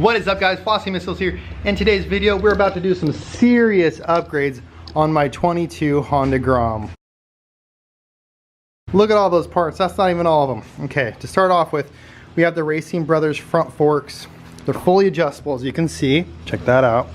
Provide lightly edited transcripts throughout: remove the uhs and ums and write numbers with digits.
What is up, guys? Flossy Missiles here. In today's video, we're about to do some serious upgrades on my 22 Honda Grom. Look at all those parts. That's not even all of them. Okay, to start off with, we have the Racing Brothers front forks. They're fully adjustable, as you can see. Check that out.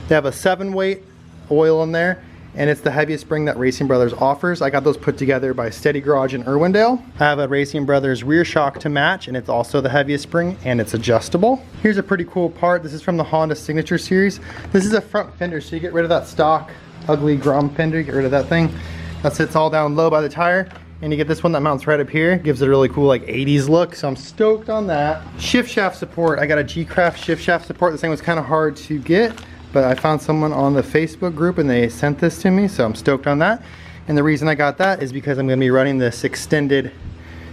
They have a 7-weight oil in there, and it's the heaviest spring that Racing Brothers offers. I got those put together by Steady Garage in Irwindale. I have a Racing Brothers rear shock to match, and it's also the heaviest spring, and it's adjustable. Here's a pretty cool part. This is from the Honda Signature Series. This is a front fender, so you get rid of that stock ugly Grom fender, get rid of that thing. That sits all down low by the tire, and you get this one that mounts right up here. Gives it a really cool like 80s look, so I'm stoked on that. Shift shaft support. I got a G-Craft shift shaft support. This thing was kind of hard to get, but I found someone on the Facebook group and they sent this to me, so I'm stoked on that. And the reason I got that is because I'm going to be running this extended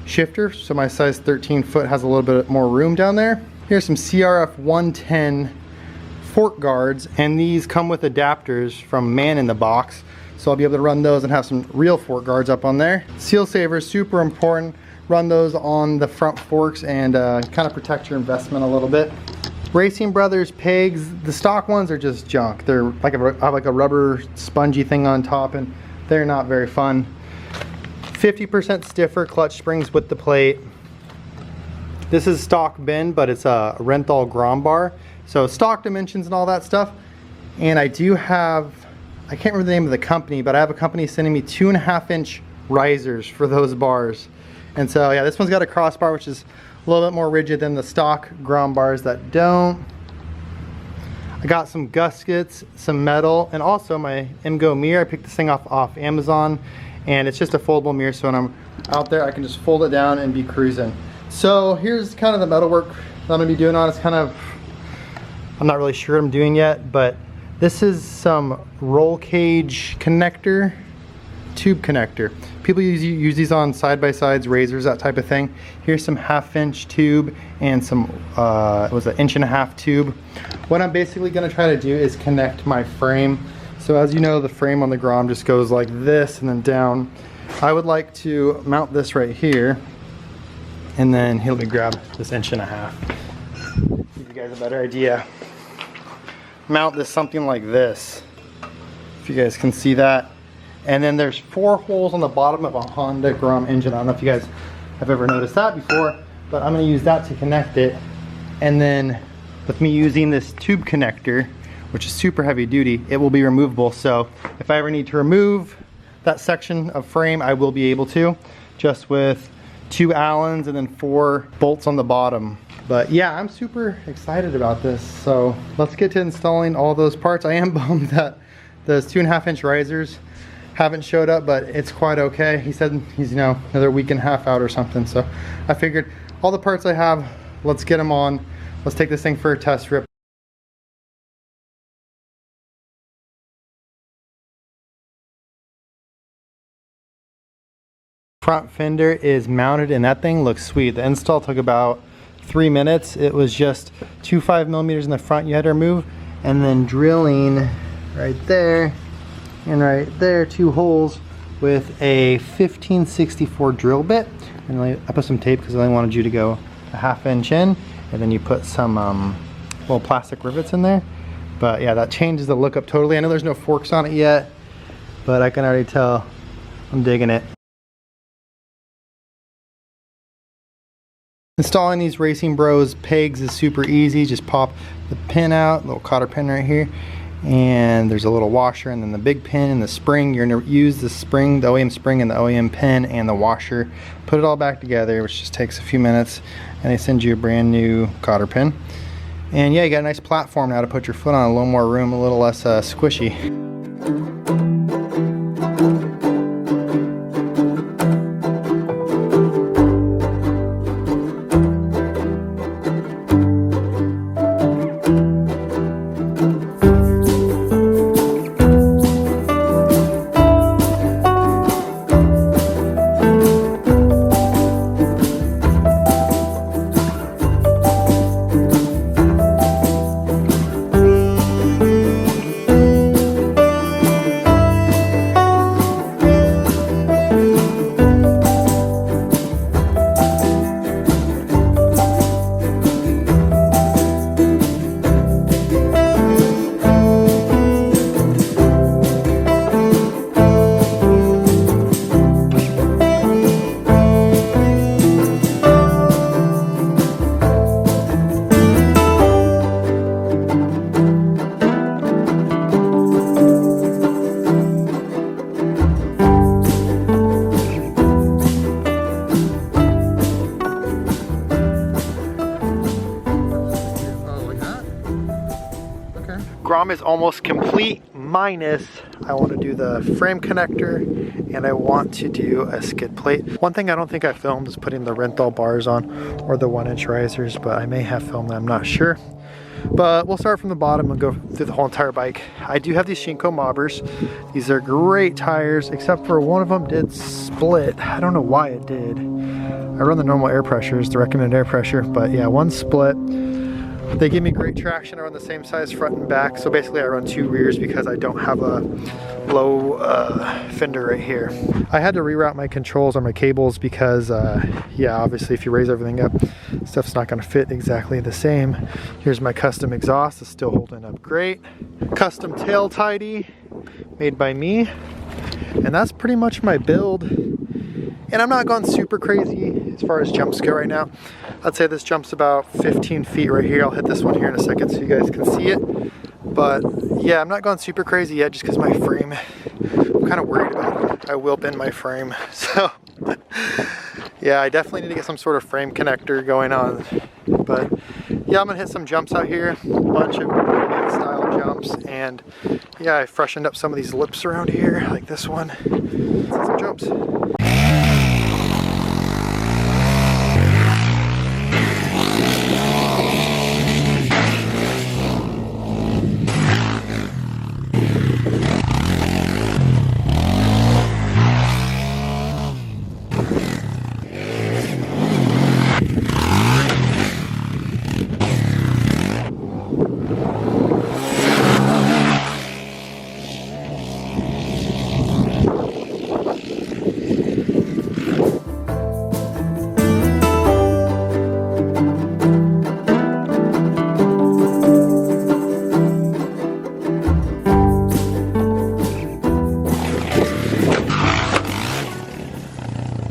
shifter, so my size 13 foot has a little bit more room down there. Here's some CRF 110 fork guards, and these come with adapters from Man in the Box, so I'll be able to run those and have some real fork guards up on there. Seal savers, super important. Run those on the front forks and kind of protect your investment a little bit. Racing Brothers pegs, the stock ones are just junk. They're like a rubber spongy thing on top, and they're not very fun. 50% stiffer clutch springs with the plate. This is stock bin, but it's a Renthal Grom bar, so stock dimensions and all that stuff. And I do have, I can't remember the name of the company, but I have a company sending me 2.5-inch risers for those bars. And so yeah, this one's got a crossbar, which is a little bit more rigid than the stock Grom bars that don't. I got some gaskets, some metal, and also my MGO mirror. I picked this thing off Amazon, and it's just a foldable mirror, so when I'm out there I can just fold it down and be cruising. So here's kind of the metal work that I'm gonna be doing on. It's kind of, I'm not really sure what I'm doing yet, but this is some roll cage connector, tube connector. People use these on side-by-sides, razors, that type of thing. Here's some 1/2-inch tube and some, it was an 1.5-inch tube. What I'm basically gonna try to do is connect my frame. So as you know, the frame on the Grom just goes like this and then down. I would like to mount this right here, and then let me grab this 1.5 inch. Give you guys a better idea. Mount this something like this, if you guys can see that. And then there's 4 holes on the bottom of a Honda Grom engine. I don't know if you guys have ever noticed that before, but I'm going to use that to connect it. And then with me using this tube connector, which is super heavy duty, it will be removable. So if I ever need to remove that section of frame, I will be able to, just with 2 Allens and then 4 bolts on the bottom. But yeah, I'm super excited about this. So let's get to installing all those parts. I am bummed that those 2.5-inch risers haven't showed up, but it's quite okay. He said he's, you know, another week and a half out or something. So I figured all the parts I have, let's get them on. Let's take this thing for a test rip. Front fender is mounted, and that thing looks sweet. The install took about 3 minutes. It was just 2 5mm in the front you had to remove, and then drilling right there and right there 2 holes with a 1564 drill bit. And I put some tape because I only wanted you to go a 1/2 inch in, and then you put some little plastic rivets in there. But yeah, that changes the look up totally. I know there's no forks on it yet, but I can already tell I'm digging it. Installing these Racing Bros pegs is super easy. Just pop the pin out, little cotter pin right here, and there's a little washer, and then the big pin and the spring. You're going to use the spring, the OEM spring, and the OEM pin and the washer. Put it all back together, which just takes a few minutes, and they send you a brand new cotter pin. And yeah, you got a nice platform now to put your foot on, a little more room, a little less squishy. Grom is almost complete, minus I want to do the frame connector and I want to do a skid plate. One thing I don't think I filmed is putting the Renthal bars on or the 1-inch risers, but I may have filmed that, I'm not sure. But we'll start from the bottom and go through the whole entire bike. I do have these Shinko mobbers. These are great tires, except for one of them did split. I don't know why it did. I run the normal air pressures, the recommended air pressure, but yeah, one split. They give me great traction. I run the same size front and back. So basically I run 2 rears because I don't have a low fender right here. I had to reroute my controls on my cables because yeah, obviously if you raise everything up, stuff's not gonna fit exactly the same. Here's my custom exhaust, it's still holding up great. Custom tail tidy, made by me. And that's pretty much my build. And I'm not going super crazy as far as jumps go right now. I'd say this jump's about 15 feet right here. I'll hit this one here in a second so you guys can see it. But yeah, I'm not going super crazy yet just because my frame, I'm kind of worried about it. I will bend my frame. So yeah, I definitely need to get some sort of frame connector going on. But yeah, I'm gonna hit some jumps out here, a bunch of style jumps. And yeah, I freshened up some of these lips around here, like this one. Some jumps.